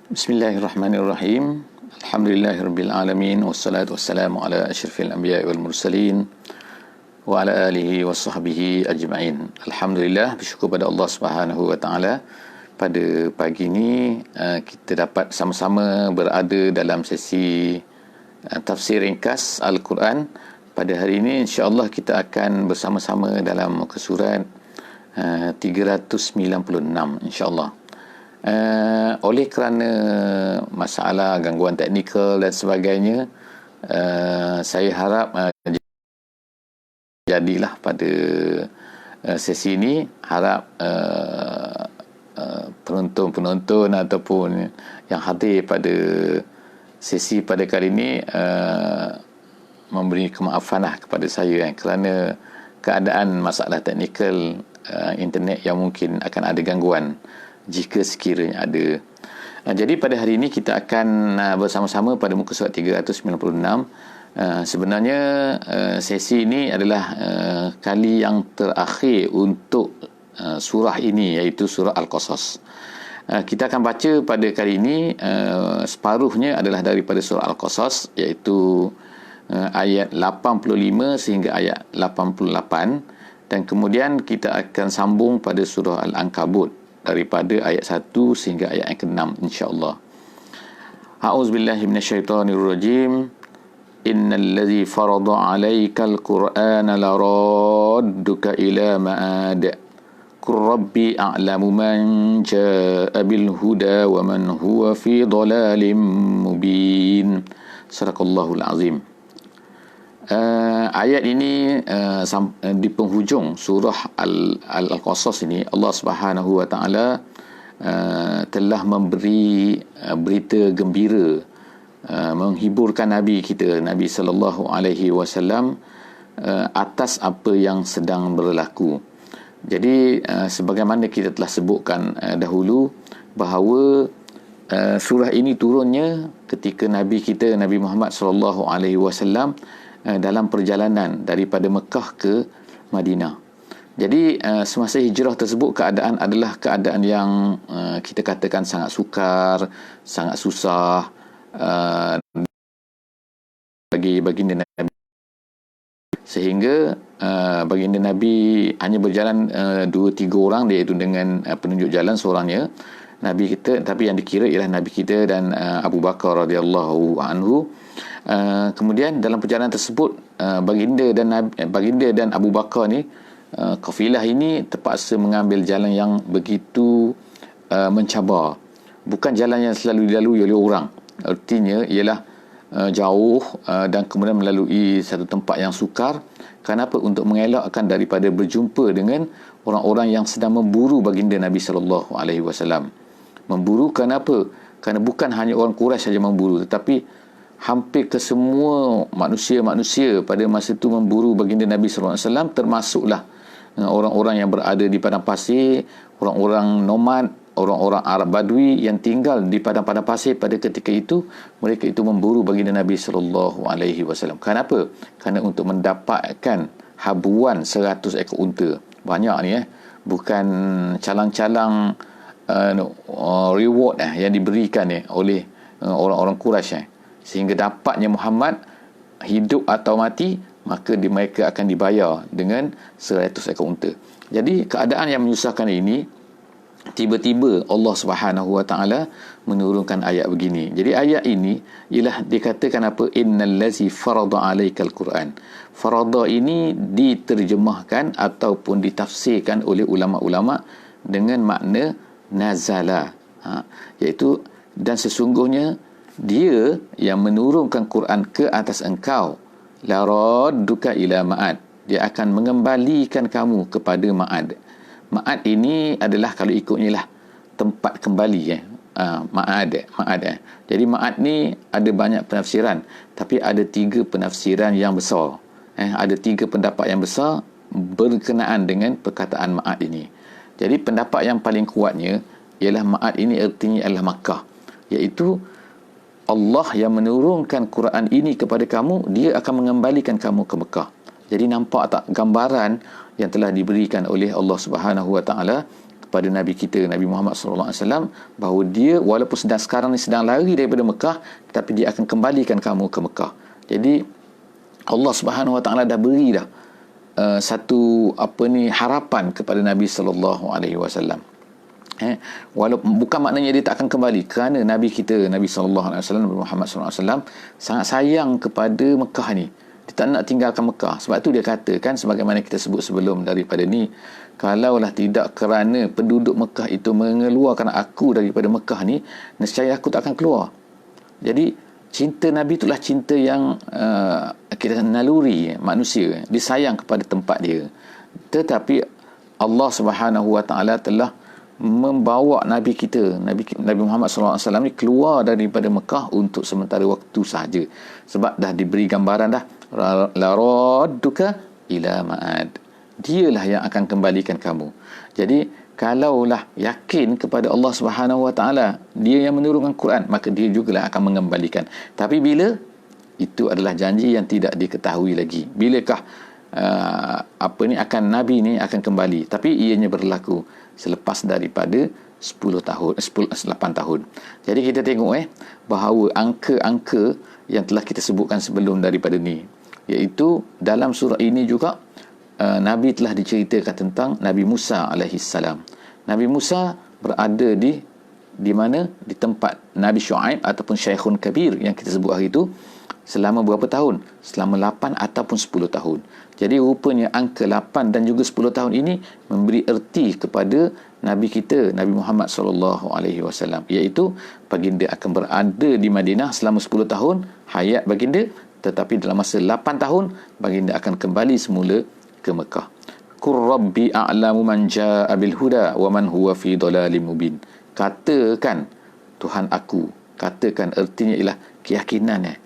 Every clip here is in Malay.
Bismillahirrahmanirrahim. Alhamdulillahirabbil alamin wassalatu wassalamu ala asyrafil anbiya'i wal mursalin wa ala alihi washabbihi ajma'in. Alhamdulillah, bersyukur pada Allah Subhanahu wa taala pada pagi ini kita dapat sama-sama berada dalam sesi tafsir ringkas Al-Quran. Pada hari ini insya-Allah kita akan bersama-sama dalam muka surat 396 insya-Allah. Oleh kerana masalah gangguan teknikal dan sebagainya, saya harap jadilah pada sesi ini, harap penonton-penonton ataupun yang hadir pada sesi pada kali ini memberi kemaafanlah kepada saya kerana keadaan masalah teknikal internet yang mungkin akan ada gangguan jika sekiranya ada. Jadi pada hari ini kita akan bersama-sama pada muka surat 396. Sebenarnya sesi ini adalah kali yang terakhir untuk surah ini, iaitu surah Al-Qasas. Kita akan baca pada kali ini separuhnya adalah daripada surah Al-Qasas, iaitu ayat 85 sehingga ayat 88, dan kemudian kita akan sambung pada surah Al-Ankabut daripada ayat 1 sehingga ayat yang ke-6 insya-Allah. A'udzubillahi minasyaitonirrajim. Innal ladzi farada 'alaikal qur'ana laradduka ila ma'ad. Qur rabbi a'lamu man jaa'a bil huda wa man huwa fi dhalalin mubin. Sadaqallahul azim. Ayat ini di penghujung surah Al-Qasas ini, Allah Subhanahu wa taala telah memberi berita gembira, menghiburkan Nabi kita, Nabi sallallahu alaihi wasallam, atas apa yang sedang berlaku. Jadi sebagaimana kita telah sebutkan dahulu bahawa surah ini turunnya ketika Nabi kita, Nabi Muhammad sallallahu alaihi wasallam, dalam perjalanan daripada Mekah ke Madinah. Jadi semasa hijrah tersebut keadaan adalah keadaan yang kita katakan sangat sukar, sangat susah bagi baginda Nabi, sehingga baginda Nabi hanya berjalan 2-3 orang, iaitu dengan penunjuk jalan seorangnya Nabi kita, tapi yang dikira ialah Nabi kita dan Abu Bakar radhiyallahu anhu. Kemudian dalam perjalanan tersebut baginda dan Abu Bakar ni, kafilah ini terpaksa mengambil jalan yang begitu mencabar, bukan jalan yang selalu dilalui oleh orang. Artinya ialah jauh dan kemudian melalui satu tempat yang sukar. Kenapa? Untuk mengelakkan daripada berjumpa dengan orang-orang yang sedang memburu baginda Nabi sallallahu alaihi wasallam. Memburu kenapa? Kerana bukan hanya orang Quraisy saja memburu, tetapi hampir kesemua manusia-manusia pada masa itu memburu baginda Nabi sallallahu alaihi wasallam, termasuklah orang-orang yang berada di padang pasir, orang-orang nomad, orang-orang Arab Badui yang tinggal di padang-padang pasir pada ketika itu. Mereka itu memburu baginda Nabi sallallahu alaihi wasallam. Kenapa? Kerana untuk mendapatkan habuan 100 ekor unta. Banyak ni bukan calang-calang reward yang diberikan oleh orang-orang Quraisy sehingga dapatnya Muhammad hidup atau mati, maka mereka akan dibayar dengan 100 ekor unta. Jadi keadaan yang menyusahkan ini, tiba-tiba Allah Subhanahu wa taala menurunkan ayat begini. Jadi ayat ini ialah dikatakan apa? Innal ladzi farada 'alaikal Qur'an. Farada ini diterjemahkan ataupun ditafsirkan oleh ulama-ulama dengan makna nazala, iaitu dan sesungguhnya dia yang menurunkan Quran ke atas engkau, la radduka ila ma'ad, dia akan mengembalikan kamu kepada ma'ad. Ma'ad ini adalah, kalau ikutnya lah, tempat kembali ma'ad. Jadi ma'ad ni ada banyak penafsiran, tapi ada 3 penafsiran yang besar. Ada 3 pendapat yang besar berkenaan dengan perkataan ma'ad ini. Jadi pendapat yang paling kuatnya ialah ma'ad ini artinya adalah Makkah, iaitu Allah yang menurunkan Quran ini kepada kamu, dia akan mengembalikan kamu ke Mekah. Jadi nampak tak gambaran yang telah diberikan oleh Allah Subhanahu wa taala kepada Nabi kita Nabi Muhammad sallallahu alaihi wasallam bahawa dia walaupun sekarang ni sedang lari daripada Mekah, tetapi dia akan kembalikan kamu ke Mekah. Jadi Allah Subhanahu wa taala dah beri dah satu harapan kepada Nabi sallallahu alaihi wasallam. Walaupun bukan maknanya dia tak akan kembali, kerana Nabi kita Nabi sallallahu alaihi wasallam Nabi Muhammad sallallahu alaihi wasallam sangat sayang kepada Mekah ni. Dia tak nak tinggalkan Mekah. Sebab tu dia katakan sebagaimana kita sebut sebelum daripada ni, kalaulah tidak kerana penduduk Mekah itu mengeluarkan aku daripada Mekah ni, nescaya aku tak akan keluar. Jadi cinta Nabi itulah cinta yang kita naluri manusia, disayang kepada tempat dia. Tetapi Allah Subhanahu wa taala telah membawa Nabi kita Nabi Muhammad sallallahu alaihi wasallam ni keluar daripada Mekah untuk sementara waktu sahaja. Sebab dah diberi gambaran dah, la radduka ila ma'ad, dialah yang akan kembalikan kamu. Jadi kalaulah yakin kepada Allah Subhanahu wa taala, dia yang menurunkan Quran, maka dia jugalah akan mengembalikan. Tapi bila itu adalah janji yang tidak diketahui lagi. Bilakah akan Nabi ni akan kembali? Tapi ianya berlaku selepas daripada 8 tahun. Jadi kita tengok bahawa angka-angka yang telah kita sebutkan sebelum daripada ni, iaitu dalam surah ini juga Nabi telah diceritakan tentang Nabi Musa alaihi salam. Nabi Musa berada di mana? Di tempat Nabi Shu'aib ataupun Syekhun Kabir yang kita sebut hari itu, selama berapa tahun? Selama 8 ataupun 10 tahun. Jadi rupanya angka 8 dan juga 10 tahun ini memberi erti kepada Nabi kita Nabi Muhammad sallallahu alaihi wasallam, iaitu baginda akan berada di Madinah selama 10 tahun hayat baginda, tetapi dalam masa 8 tahun baginda akan kembali semula ke Mekah. Qur rabbi a'lamu man jaa'a bil huda wa man huwa fi dhalalim mubin. Katakan Tuhan aku, katakan artinya ialah keyakinan.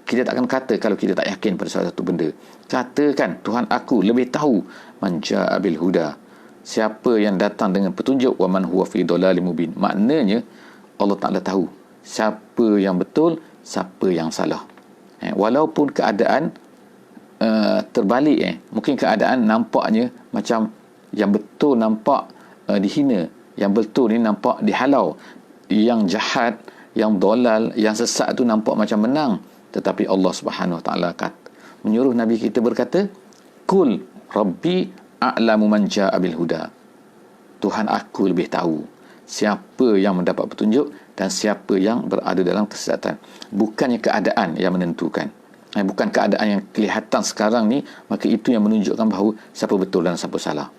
Kita tak akan kata kalau kita tak yakin pada satu benda. Katakan Tuhan aku lebih tahu man jaa'a bil huda, siapa yang datang dengan petunjuk, wa man huwa fi dhalalim mubin. Maknanya Allah Taala tahu siapa yang betul, siapa yang salah. Walaupun keadaan terbalik, mungkin keadaan nampaknya macam yang betul nampak dihina, yang betul ni nampak dihalau, yang jahat, yang dolal, yang sesat tu nampak macam menang. Tetapi Allah Subhanahu wa taala menyuruh Nabi kita berkata, Qul Rabbi a'lamu man jaa'a bil huda. Tuhan aku lebih tahu siapa yang mendapat petunjuk dan siapa yang berada dalam kesesatan. Bukannya keadaan yang menentukan. Bukan keadaan yang kelihatan sekarang ni, maka itu yang menunjukkan bahawa siapa betul dan siapa salah.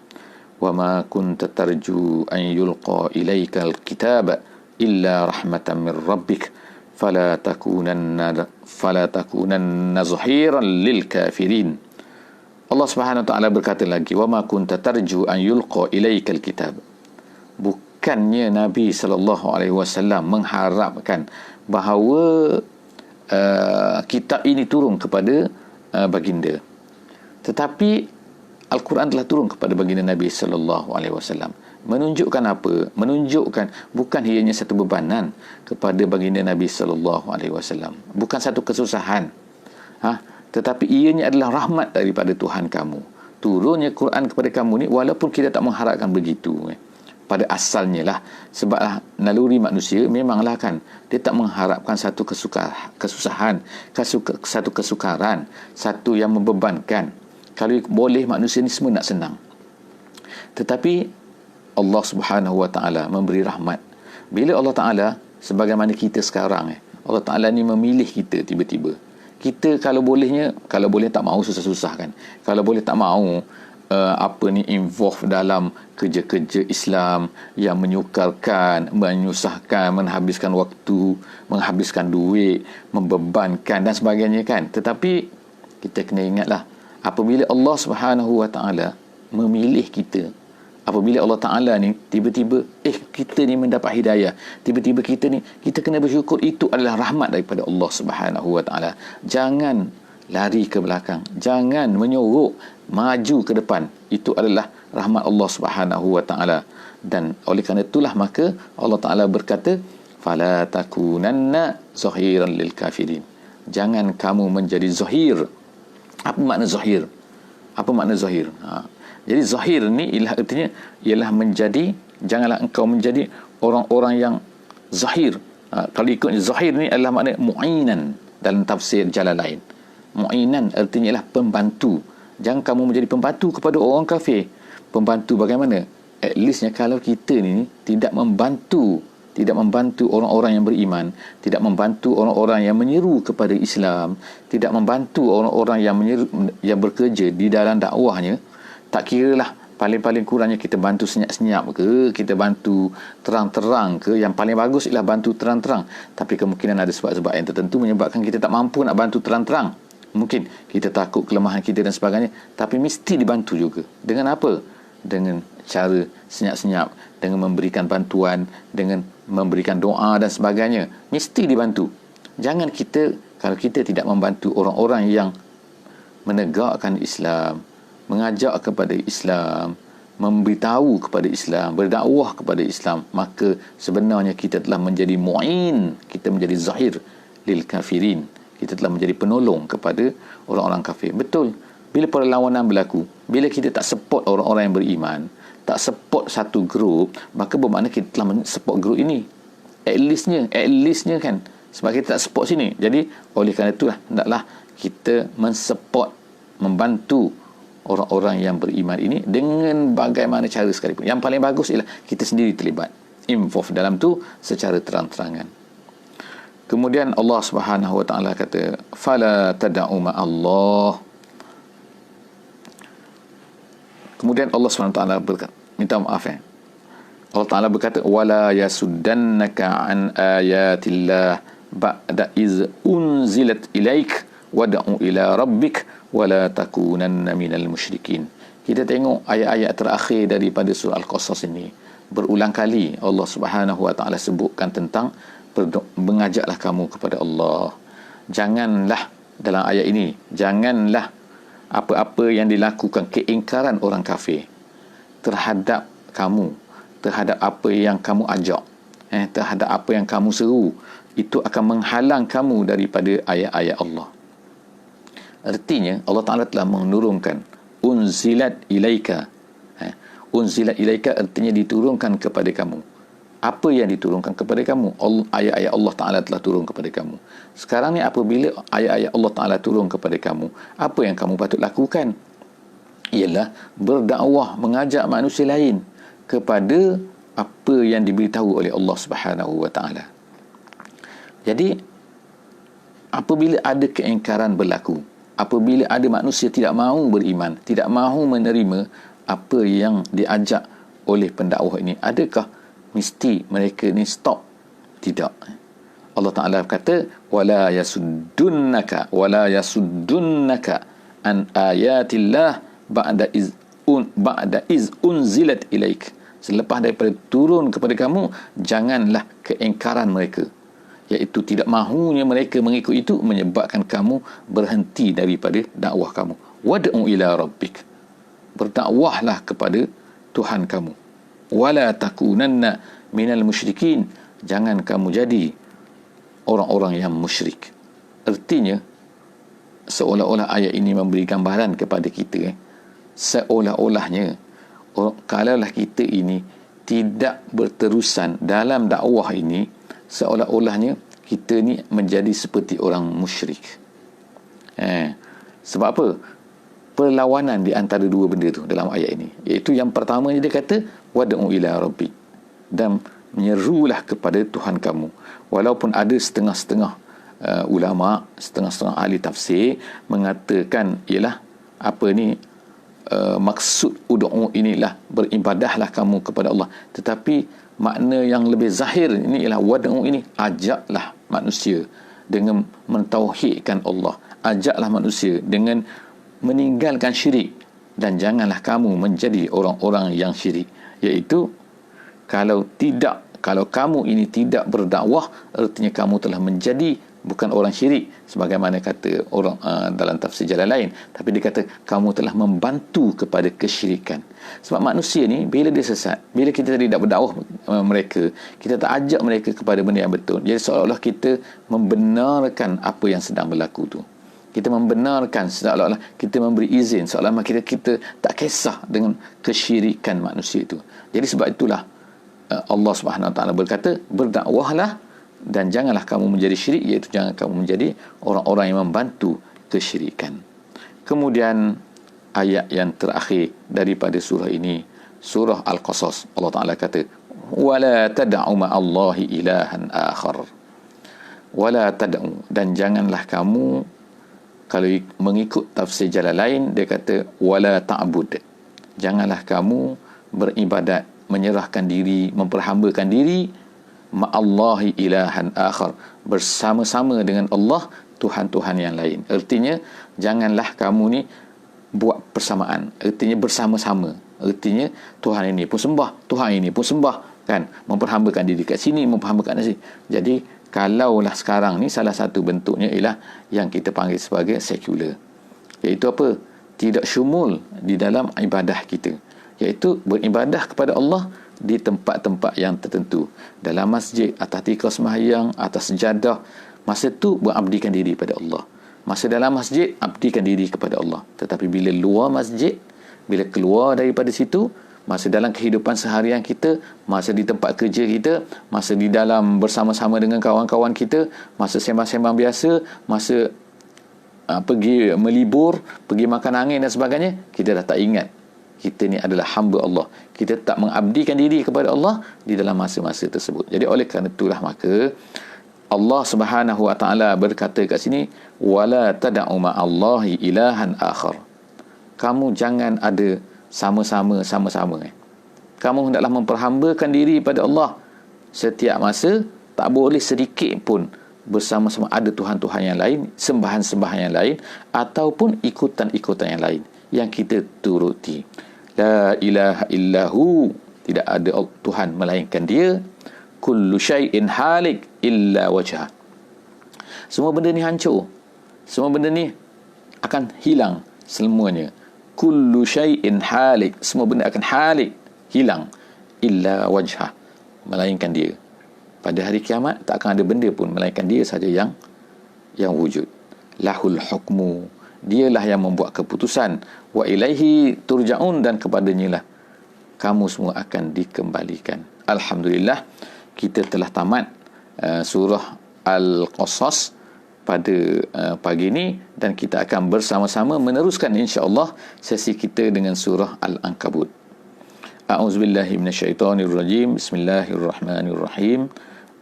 Wa ma kunta tarju an yulqa ilaikal kitab illa rahmatan min rabbik fala takunanna zahiran lil kafirin. Allah Subhanahu wa taala berkata lagi, wa ma kunta tarju an yulqa ilaikal kitab. Bukannya Nabi sallallahu alaihi wasallam mengharapkan bahawa kitab ini turun kepada baginda, tetapi Al-Quran telah turun kepada baginda Nabi sallallahu alaihi wasallam. Menunjukkan apa? Menunjukkan bukan ianya satu bebanan kepada baginda Nabi sallallahu alaihi wasallam, bukan satu kesusahan, tetapi ianya adalah rahmat daripada Tuhan kamu. Turunnya Quran kepada kamu ni, walaupun kita tak mengharapkan begitu pada asalnya lah, sebab naluri manusia memanglah kan, dia tak mengharapkan satu kesusahan, satu kesukaran, satu yang membebankan. Kalau boleh manusia ni semua nak senang. Tetapi Allah Subhanahu wa taala memberi rahmat. Bila Allah Taala, sebagaimana kita sekarang, Allah Taala ni memilih kita tiba-tiba. Kita kalau boleh tak mahu susah-susah kan. Kalau boleh tak mahu involve dalam kerja-kerja Islam yang menyukarkan, menyusahkan, menghabiskan waktu, menghabiskan duit, membebankan dan sebagainya kan. Tetapi kita kena ingatlah, apabila Allah Subhanahu wa taala memilih kita, apabila Allah Taala ni tiba-tiba kita ni mendapat hidayah, tiba-tiba kita kena bersyukur, itu adalah rahmat daripada Allah Subhanahu wa taala. Jangan lari ke belakang, jangan menyorok, maju ke depan. Itu adalah rahmat Allah Subhanahu wa taala. Dan oleh kerana itulah maka Allah Taala berkata, fala takunanna zahiran lil kafirin. Jangan kamu menjadi zahir. Apa makna zahir? Apa makna zahir? Jadi zahir ni artinya ialah menjadi, janganlah engkau menjadi orang-orang yang zahir. Kalau ikut zahir ni adalah makna mu'inan dalam tafsir Jalalain. Mu'inan artinya ialah pembantu. Jangan kamu menjadi pembantu kepada orang kafir. Pembantu bagaimana? At leastnya kalau kita ni tidak membantu orang-orang yang beriman, tidak membantu orang-orang yang menyeru kepada Islam, tidak membantu orang-orang yang bekerja di dalam dakwahnya, tak kiralah paling-paling kurangnya kita bantu senyap-senyap ke, kita bantu terang-terang ke, yang paling bagus ialah bantu terang-terang. Tapi kemungkinan ada sebab-sebab yang tertentu menyebabkan kita tak mampu nak bantu terang-terang. Mungkin kita takut kelemahan kita dan sebagainya, tapi mesti dibantu juga. Dengan apa? Dengan cara senyap-senyap, dengan memberikan bantuan, dengan memberikan doa dan sebagainya. Mesti dibantu. Jangan kalau kita tidak membantu orang-orang yang menegakkan Islam, mengajak kepada Islam, memberitahu kepada Islam, berdakwah kepada Islam, maka sebenarnya kita telah menjadi mu'in, kita menjadi zahir lil kafirin, kita telah menjadi penolong kepada orang-orang kafir. Betul, bila perlawanan berlaku, bila kita tak support orang-orang yang beriman, tak support satu grup, maka bermakna kita telah support grup ini. At leastnya kan, sebab kita tak support sini. Jadi oleh kerana itulah hendaklah kita mensupport, membantu orang-orang yang beriman ini dengan bagaimana cara sekalipun. Yang paling bagus ialah kita sendiri terlibat, involve dalam tu secara terang-terangan. Kemudian Allah Subhanahu Wa Taala kata, fala tad'u ma'allah. Kemudian Allah Subhanahu Wa Taala berkata, minta maaf Allah Taala berkata, wala yasuddannaka an ayatillah ba'da iz unzilat ilaik wad'u ila rabbik wala takunanna minal musyrikin. Kita tengok ayat-ayat terakhir daripada surah Al-Qasas ini, berulang kali Allah Subhanahu Wa Taala sebutkan tentang mengajaklah kamu kepada Allah. Janganlah, dalam ayat ini, janganlah apa-apa yang dilakukan keingkaran orang kafir terhadap kamu, terhadap apa yang kamu ajak, terhadap apa yang kamu seru, itu akan menghalang kamu daripada ayat-ayat Allah. Artinya Allah Ta'ala telah menurunkan unzilat ilaika. Unzilat ilaika artinya diturunkan kepada kamu. Apa yang diturunkan kepada kamu? Ayat-ayat Allah Ta'ala telah turun kepada kamu. Sekarang ni apabila ayat-ayat Allah Ta'ala turun kepada kamu, apa yang kamu patut lakukan? Ialah berdakwah, mengajak manusia lain kepada apa yang diberitahu oleh Allah Subhanahu Wa Ta'ala. Jadi apabila ada keingkaran berlaku, apabila ada manusia tidak mahu beriman, tidak mahu menerima apa yang diajak oleh pendakwah ini, adakah mesti mereka ni stop? Tidak. Allah Ta'ala kata, wala yasuddunaka an ayatillah ba'da iz unzilat ilaik. Selepas daripada turun kepada kamu, janganlah keingkaran mereka, iaitu tidak mahunya mereka mengikut itu, menyebabkan kamu berhenti daripada dakwah kamu. Wad'u ila rabbik, berdakwahlah kepada Tuhan kamu. Wala takunanna minal musyrikin, jangan kamu jadi orang-orang yang musyrik. Artinya seolah-olah ayat ini memberi gambaran kepada kita, seolah-olahnya kalaulah kita ini tidak berterusan dalam dakwah ini, seolah-olahnya kita ni menjadi seperti orang musyrik. Sebab apa? Perlawanan di antara dua benda tu dalam ayat ini, iaitu yang pertama dia kata wad'u ila rabbik, dan menyerulah kepada Tuhan kamu. Walaupun ada setengah-setengah ulama, setengah-setengah ahli tafsir mengatakan ialah apa ni, maksud ud'u inilah beribadahlah kamu kepada Allah, tetapi makna yang lebih zahir ini ialah wad'u ini, ajaklah manusia dengan mentauhidkan Allah, ajaklah manusia dengan meninggalkan syirik, dan janganlah kamu menjadi orang-orang yang syirik. Iaitu kalau kamu ini tidak berdakwah, artinya kamu telah menjadi bukan orang syirik, sebagaimana kata orang dalam tafsir Jalalain, tapi dia kata kamu telah membantu kepada kesyirikan. Sebab manusia ni bila dia sesat, bila kita tidak berdakwah mereka, kita tak ajak mereka kepada benda yang betul, jadi seolah-olah kita membenarkan apa yang sedang berlaku tu. kita membenarkan, seolah-olah kita memberi izin, seolah-olah kita tak kisah dengan kesyirikan manusia itu. Jadi sebab itulah Allah Subhanahu Wa Taala berkata, berdakwahlah dan janganlah kamu menjadi syirik, iaitu jangan kamu menjadi orang-orang yang membantu kesyirikan. Kemudian ayat yang terakhir daripada surah ini, surah Al-Qasas, Allah Taala kata, wala tad'u ma'allahi ilahan akhar. Wala tad'u, dan janganlah kamu, kalau mengikut tafsir jalan lain, dia kata wala ta'bud, janganlah kamu beribadat, menyerahkan diri, memperhambakan diri ma'allahi ilahan akhar, bersama-sama dengan Allah Tuhan-Tuhan yang lain. Artinya janganlah kamu ni buat persamaan, artinya bersama-sama, artinya Tuhan ini pun sembah, Tuhan ini pun sembah, kan, memperhambakan diri kat sini, memperhambakan kat sini. Jadi kalaulah sekarang ni salah satu bentuknya ialah yang kita panggil sebagai sekular, iaitu apa? Tidak syumul di dalam ibadah kita, iaitu beribadah kepada Allah di tempat-tempat yang tertentu, dalam masjid, atas tikar sembahyang, atas sejadah, masa tu berabdikan diri pada Allah. Masa dalam masjid, abdikan diri kepada Allah. Tetapi bila luar masjid, bila keluar daripada situ, masa dalam kehidupan seharian kita, masa di tempat kerja kita, masa di dalam bersama-sama dengan kawan-kawan kita, masa sembang-sembang biasa, masa pergi melibur, pergi makan angin dan sebagainya, kita dah tak ingat kita ni adalah hamba Allah. Kita tak mengabdikan diri kepada Allah di dalam masa-masa tersebut. Jadi oleh kerana itulah maka Allah Subhanahu Wa Taala berkata kat sini, wala tad'u ma'allahi ilahan akhar. Kamu jangan ada sama-sama. Kamu hendaklah memperhambakan diri pada Allah setiap masa, tak boleh sedikit pun bersama-sama ada Tuhan-Tuhan yang lain, sembahan-sembahan yang lain, ataupun ikutan-ikutan yang lain yang kita turuti. La ilaha illahu, tidak ada Tuhan melainkan Dia. Kullu syai'in halik illa wajhah. Semua benda ni hancur, semua benda ni akan hilang semuanya. Kullu syai'in halik, semua benda akan halik, hilang, illa wajhah, melainkan Dia. Pada hari kiamat tak akan ada benda pun melainkan Dia saja yang wujud. Lahul hukmu, Dialah yang membuat keputusan. Wa ilaihi turja'un, dan kepadanya lah kamu semua akan dikembalikan. Alhamdulillah, kita telah tamat surah Al-Qasas pada pagi ini, dan kita akan bersama-sama meneruskan insya-Allah sesi kita dengan surah Al-Ankabut. A'udzubillahi minasyaitonirrajim. Bismillahirrahmanirrahim.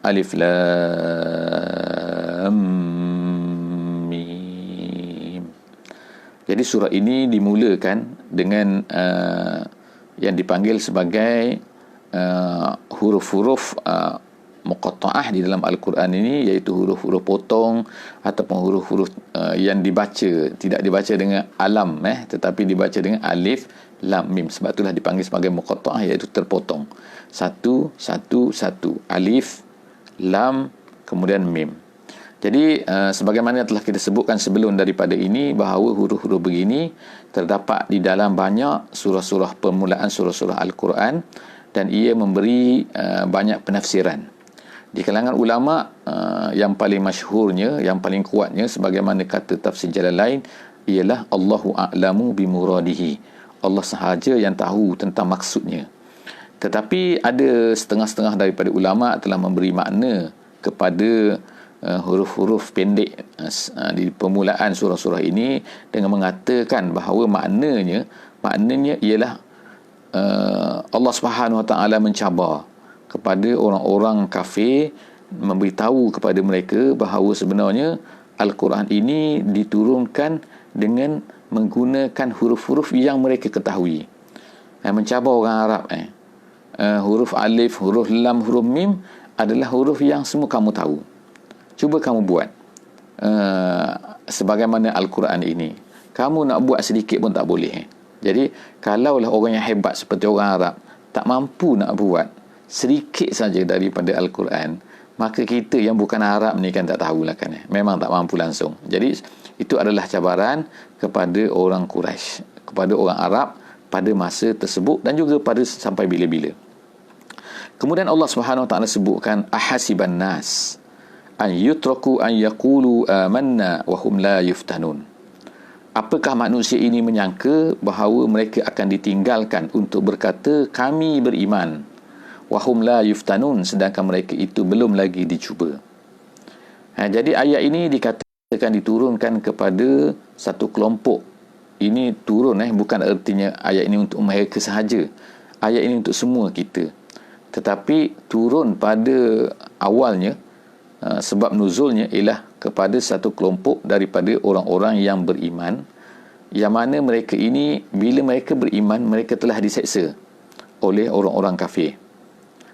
Alif Lam Mim. Jadi surah ini dimulakan dengan yang dipanggil sebagai huruf-huruf muqatta'ah di dalam Al-Quran ini, iaitu huruf-huruf potong ataupun huruf-huruf yang dibaca, tidak dibaca dengan alam tetapi dibaca dengan alif lam mim. Sebab itulah dipanggil sebagai muqatta'ah, iaitu terpotong, satu, alif, lam, kemudian mim. Jadi sebagaimana telah kita sebutkan sebelum daripada ini, bahawa huruf-huruf begini terdapat di dalam banyak surah-surah permulaan surah-surah Al-Quran, dan ia memberi banyak penafsiran. Di kalangan ulama, yang paling masyhurnya, yang paling kuatnya, sebagaimana kata tafsir jalan lain, ialah Allahu a'lamu bimuradihi, Allah sahaja yang tahu tentang maksudnya. Tetapi ada setengah-setengah daripada ulama telah memberi makna kepada huruf-huruf pendek di permulaan surah-surah ini dengan mengatakan bahawa maknanya ialah Allah Subhanahu Wa Taala mencabar kepada orang-orang kafir, memberitahu kepada mereka bahawa sebenarnya Al-Quran ini diturunkan dengan menggunakan huruf-huruf yang mereka ketahui. Mencabar orang Arab. Huruf alif, huruf lam, huruf mim adalah huruf yang semua kamu tahu. Cuba kamu buat sebagaimana Al-Quran ini. Kamu nak buat sedikit pun tak boleh. Jadi kalaulah orang yang hebat seperti orang Arab tak mampu nak buat sedikit saja daripada Al-Quran, maka kita yang bukan Arab ni kan tak tahulah kan. Memang tak mampu langsung. Jadi itu adalah cabaran kepada orang Quraisy, kepada orang Arab pada masa tersebut, dan juga pada sampai bila-bila. Kemudian Allah Subhanahu Wa Taala sebutkan ahasiban nas an yutraku an yaqulu amanna wa hum la yuftanun. Apakah manusia ini menyangka bahawa mereka akan ditinggalkan untuk berkata kami beriman, wahum la yuftanun, sedangkan mereka itu belum lagi dicuba. Jadi ayat ini dikatakan diturunkan kepada satu kelompok. Ini turun bukan artinya ayat ini untuk mereka sahaja. Ayat ini untuk semua kita. Tetapi turun pada awalnya, sebab nuzulnya ialah kepada satu kelompok daripada orang-orang yang beriman, yang mana mereka ini bila mereka beriman, mereka telah diseksa oleh orang-orang kafir.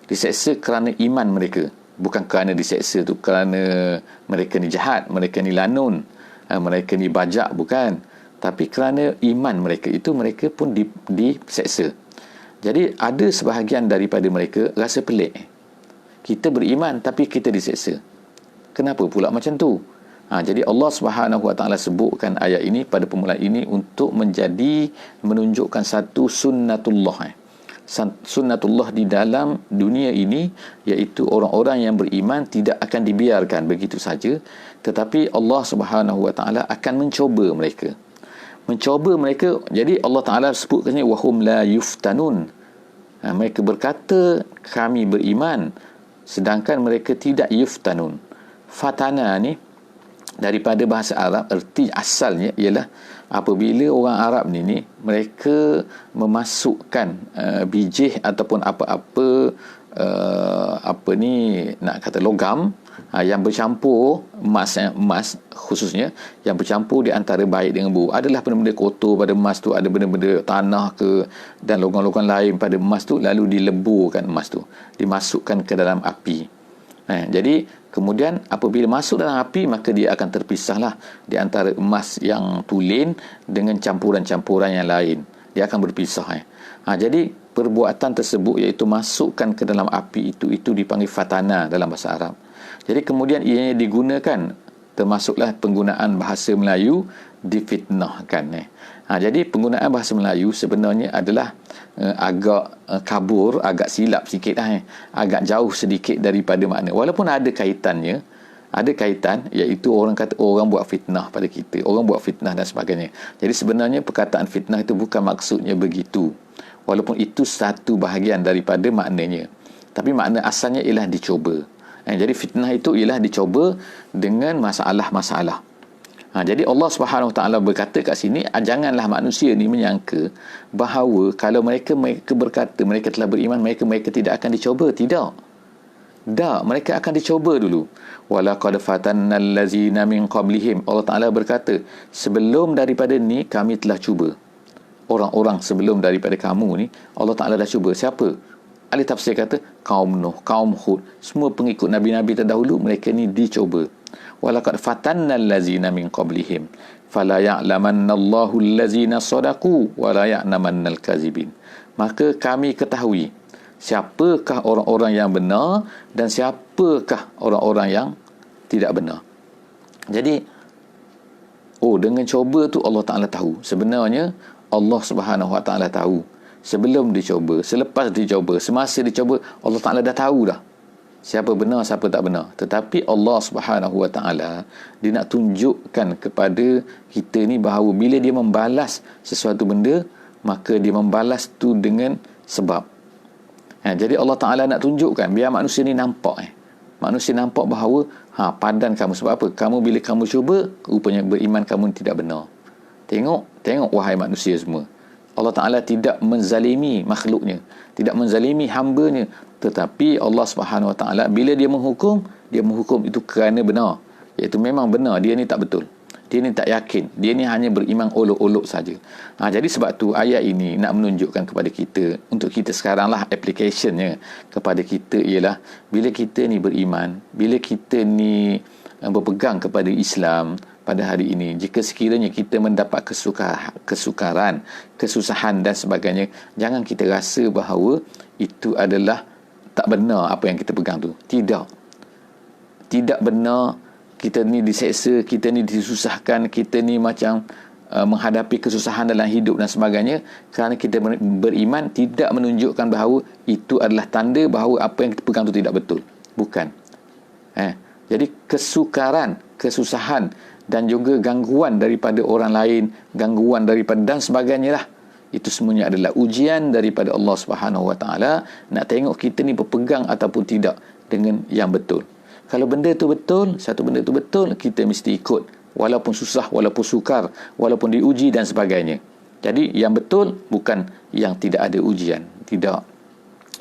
Diseksa kerana iman mereka, bukan kerana diseksa tu kerana mereka ni jahat, mereka ni lanun, mereka ni bajak, bukan. Tapi kerana iman mereka itu, mereka pun diseksa. Jadi ada sebahagian daripada mereka rasa pelik. Kita beriman tapi kita diseksa. Kenapa pula macam tu? Jadi Allah Subhanahu Wa Taala sebutkan ayat ini pada permulaan ini untuk menunjukkan satu sunnatullah. Sunnatullah di dalam dunia ini, iaitu orang-orang yang beriman tidak akan dibiarkan begitu saja, tetapi Allah Subhanahu Wa Taala akan mencoba mereka. Jadi Allah Taala sebutkannya wahum la yuftanun. Mereka berkata kami beriman, sedangkan mereka tidak yuftanun. Fatana ni daripada bahasa Arab, erti asalnya ialah apabila orang Arab ni mereka memasukkan bijih ataupun apa-apa nak kata logam yang bercampur, emas khususnya yang bercampur di antara baik dengan buruk. Adalah benda-benda kotor pada emas tu, ada benda-benda tanah ke dan logam-logam lain pada emas tu, lalu dileburkan emas tu, dimasukkan ke dalam api. Jadi kemudian apabila masuk dalam api, maka dia akan terpisahlah di antara emas yang tulen dengan campuran-campuran yang lain. Dia akan berpisah. Jadi perbuatan tersebut, iaitu masukkan ke dalam api itu dipanggil fatana dalam bahasa Arab. Jadi kemudian ianya digunakan, termasuklah penggunaan bahasa Melayu, difitnahkan. Jadi penggunaan bahasa Melayu sebenarnya adalah agak kabur, agak silap sikit agak jauh sedikit daripada makna. Walaupun ada kaitan, iaitu orang kata orang buat fitnah pada kita, orang buat fitnah dan sebagainya. Jadi sebenarnya perkataan fitnah itu bukan maksudnya begitu, walaupun itu satu bahagian daripada maknanya, tapi makna asalnya ialah dicoba. Jadi fitnah itu ialah dicoba dengan masalah-masalah. Jadi Allah Subhanahu Wa Taala berkata kat sini, janganlah manusia ni menyangka bahawa kalau mereka berkata mereka telah beriman, mereka tidak akan dicoba. Tidak, mereka akan dicoba dulu. Walaqad fatannal ladzina min qablihim. Allah Taala berkata, sebelum daripada ni kami telah cuba orang-orang sebelum daripada kamu ni. Allah Taala dah cuba. Siapa? Ahli tafsir kata kaum Nuh, kaum Hud, semua pengikut nabi-nabi terdahulu, mereka ni dicoba. Walaqad fatannal ladzina min qablihim fala ya'lamannallahu allazina sadaqu wa la ya'lamannal kadzibin. Maka kami ketahui siapakah orang-orang yang benar dan siapakah orang-orang yang tidak benar. Jadi dengan coba tu Allah Taala tahu. Sebenarnya Allah Subhanahu Wa Taala tahu sebelum dicoba, selepas dicoba, semasa dicoba, Allah Taala dah tahu dah siapa benar, siapa tak benar. Tetapi Allah Subhanahu Wa Taala, dia nak tunjukkan kepada kita ni bahawa bila dia membalas sesuatu benda, maka dia membalas tu dengan sebab. Jadi Allah Taala nak tunjukkan biar manusia ni nampak. Manusia nampak bahawa padan kamu. Sebab apa? Kamu bila kamu cuba, rupanya beriman kamu tidak benar. Tengok wahai manusia semua. Allah Ta'ala tidak menzalimi makhluknya, tidak menzalimi hambanya, tetapi Allah Subhanahu Wa Ta'ala bila dia menghukum itu kerana benar, iaitu memang benar, dia ni tak betul, dia ni tak yakin, dia ni hanya beriman olok-olok saja. Jadi sebab tu ayat ini nak menunjukkan kepada kita, untuk kita sekarang lah applicationnya kepada kita ialah, bila kita ni beriman, bila kita ni berpegang kepada Islam pada hari ini, jika sekiranya kita mendapat kesukaran, kesusahan dan sebagainya, jangan kita rasa bahawa itu adalah tak benar apa yang kita pegang tu. Tidak benar, kita ni diseksa, kita ni disusahkan, kita ni macam menghadapi kesusahan dalam hidup dan sebagainya. Kerana kita beriman tidak menunjukkan bahawa itu adalah tanda bahawa apa yang kita pegang tu tidak betul. Bukan. Jadi kesukaran, kesusahan dan juga gangguan daripada orang lain, gangguan daripada dan sebagainya lah. Itu semuanya adalah ujian daripada Allah Subhanahu Wa Taala, nak tengok kita ni berpegang ataupun tidak dengan yang betul. Kalau benda tu betul, satu benda tu betul, kita mesti ikut, walaupun susah, walaupun sukar, walaupun diuji dan sebagainya. Jadi yang betul bukan yang tidak ada ujian, tidak.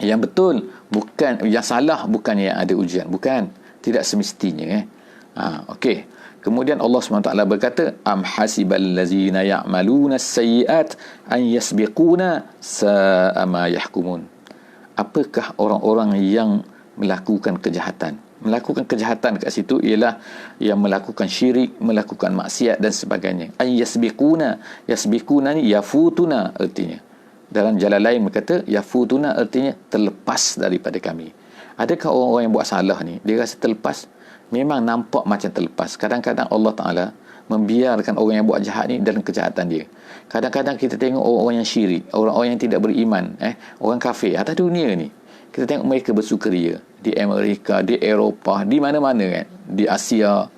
Yang betul bukan, yang salah bukan yang ada ujian, bukan, tidak semestinya. Okey. Kemudian Allah SWT berkata, am hasibal ladzina ya'maluna as-sayyi'at an yasbiquna sa'a ma yahkumun. Apakah orang-orang yang melakukan kejahatan? Melakukan kejahatan kat situ ialah yang melakukan syirik, melakukan maksiat dan sebagainya. An yasbiquna, yasbiquna ni yafutuna artinya. Dalam jalan lain berkata yafutuna artinya terlepas daripada kami. Adakah orang-orang yang buat salah ni dia rasa terlepas? Memang nampak macam terlepas. Kadang-kadang Allah Ta'ala membiarkan orang yang buat jahat ni dalam kejahatan dia. Kadang-kadang kita tengok orang-orang yang syirik, orang-orang yang tidak beriman, orang kafir atas dunia ni, kita tengok mereka bersukaria di Amerika, di Eropah, di mana-mana kan, di Asia.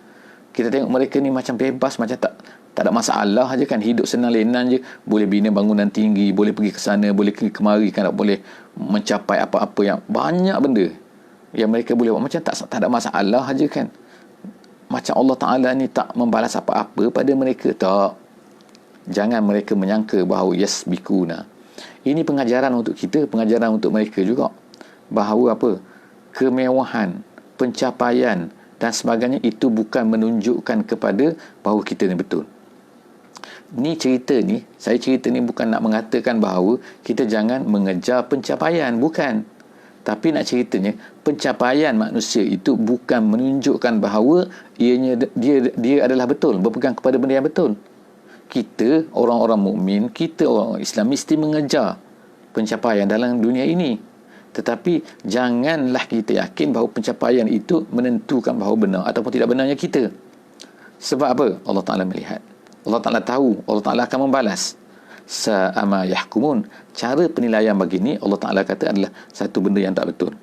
Kita tengok mereka ni macam bebas, macam tak ada masalah aja kan, hidup senang lenan je, boleh bina bangunan tinggi, boleh pergi ke sana, boleh pergi kemari kan, boleh mencapai apa-apa yang banyak benda yang mereka boleh buat, macam tak ada masalah aja kan. Macam Allah Ta'ala ni tak membalas apa-apa pada mereka. Tak. Jangan mereka menyangka bahawa yasbikuna. Ini pengajaran untuk kita, pengajaran untuk mereka juga. Bahawa apa? Kemewahan, pencapaian dan sebagainya itu bukan menunjukkan kepada bahawa kita ni betul. Ni cerita ni, saya cerita ni bukan nak mengatakan bahawa kita jangan mengejar pencapaian, bukan. Tapi nak ceritanya, pencapaian manusia itu bukan menunjukkan bahawa dia adalah betul, berpegang kepada benda yang betul. Kita, orang-orang mukmin, kita orang Islam mesti mengejar pencapaian dalam dunia ini. Tetapi janganlah kita yakin bahawa pencapaian itu menentukan bahawa benar ataupun tidak benarnya kita. Sebab apa? Allah Ta'ala melihat. Allah Ta'ala tahu. Allah Ta'ala akan membalas. Sa'ama yahkumun. Cara penilaian begini Allah Ta'ala kata adalah satu benda yang tak betul.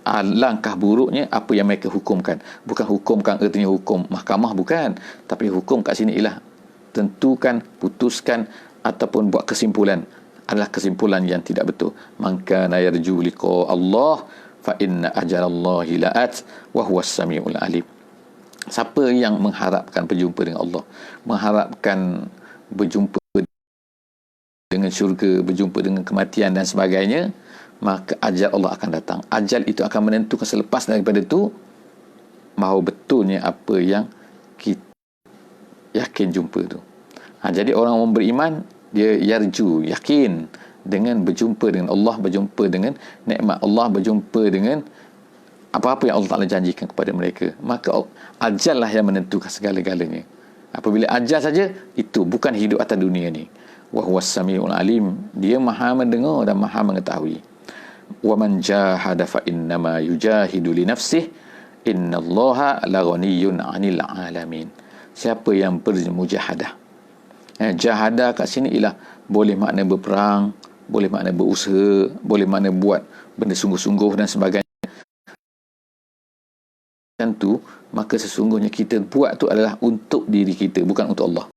Alangkah buruknya apa yang mereka hukumkan. Bukan hukumkan artinya hukum mahkamah, bukan. Tapi hukum kat sini ialah tentukan, putuskan ataupun buat kesimpulan. Adalah kesimpulan yang tidak betul. Maka yarju liqa Allah fa inna ajalallahi la'at wa huwas samiul alim. Siapa yang mengharapkan berjumpa dengan Allah, mengharapkan berjumpa dengan syurga, berjumpa dengan kematian dan sebagainya, maka ajal Allah akan datang. Ajal itu akan menentukan selepas daripada itu bahawa betulnya apa yang kita yakin jumpa tu. Jadi orang beriman dia yarju, yakin dengan berjumpa dengan Allah, berjumpa dengan nikmat Allah, berjumpa dengan apa-apa yang Allah Ta'ala janjikan kepada mereka. Maka ajal lah yang menentukan segala-galanya. Apabila ajal saja, itu bukan hidup atas dunia ni. Wa huwas samiul alim. Dia maha mendengar dan maha mengetahui. Wa man jahada fa innama yujahidu li nafsihi innallaha laghaniyyun 'anil 'alamin. Siapa yang bermujahadah. Jahadah kat sini ialah boleh makna berperang, boleh makna berusaha, boleh makna buat benda sungguh-sungguh dan sebagainya. Tentu, maka sesungguhnya kita buat tu adalah untuk diri kita, bukan untuk Allah.